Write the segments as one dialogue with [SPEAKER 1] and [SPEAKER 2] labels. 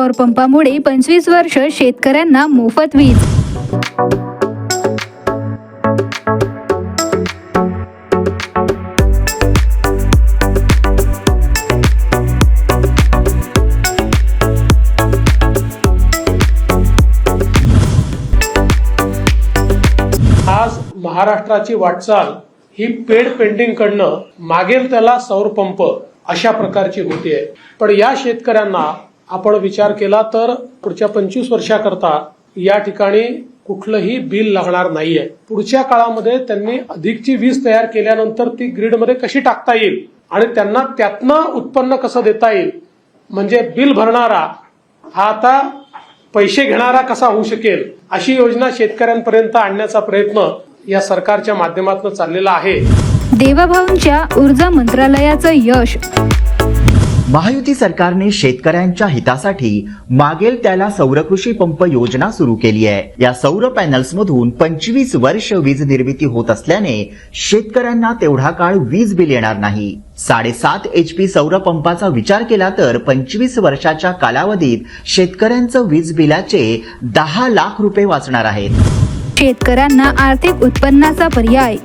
[SPEAKER 1] सौर पंपामुळे 25 वर्ष शेतकऱ्यांना मोफत वीज।
[SPEAKER 2] आज महाराष्ट्राची वाटचाल ही पेड पेंडिंग कडनं मागेल त्याला सौर पंप अशा प्रकारची होतीये। पण या शेतकऱ्यांना आपण विचार केला तर पुढच्या 25 वर्षाकरता या ठिकाणी कुठलंही बिल लागणार नाहीये। पुढच्या काळामध्ये त्यांनी अधिकची वीज तयार केल्यानंतर ती ग्रीडमध्ये कशी टाकता येईल आणि त्यांना त्यातनं उत्पन्न कसं देता येईल, म्हणजे बिल भरणारा हा आता पैसे घेणारा कसा होऊ शकेल, अशी योजना शेतकऱ्यांपर्यंत आणण्याचा प्रयत्न या सरकारच्या माध्यमातून चाललेला आहे।
[SPEAKER 1] देवाभाऊंच्या ऊर्जा मंत्रालयाचं यश।
[SPEAKER 3] महायुती सरकारने शेतकऱ्यांच्या हितासाठी मागेल त्याला सौरकृषी पंप योजना सुरू केली आहे। या सौर पॅनल्स मधून 25 वर्ष वीज निर्मिती होत असल्याने शेतकऱ्यांना तेवढा काळ वीज बिल येणार नाही। 7.5 HP सौर पंपाचा विचार केला तर 25 वर्षाच्या कालावधीत शेतकऱ्यांचं वीज बिलाचे 10 लाख रुपये वाचणार आहेत।
[SPEAKER 1] शेतकऱ्यांना आर्थिक उत्पन्नाचा पर्याय।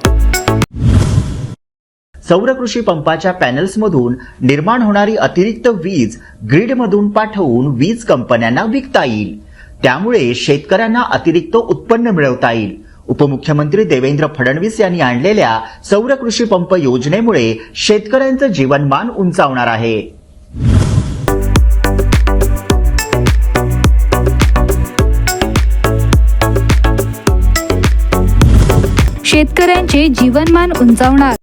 [SPEAKER 3] सौरकृषी पंपाच्या पॅनल्समधून निर्माण होणारी अतिरिक्त वीज ग्रीडमधून पाठवून वीज कंपन्यांना विकता येईल। त्यामुळे शेतकऱ्यांना अतिरिक्त उत्पन्न मिळवता येईल। उपमुख्यमंत्री देवेंद्र फडणवीस यांनी आणलेल्या सौरकृषी पंप योजनेमुळे शेतकऱ्यांचं जीवनमान उंचावणार आहे।
[SPEAKER 1] शेतकऱ्यांचे जीवनमान उंचावणार।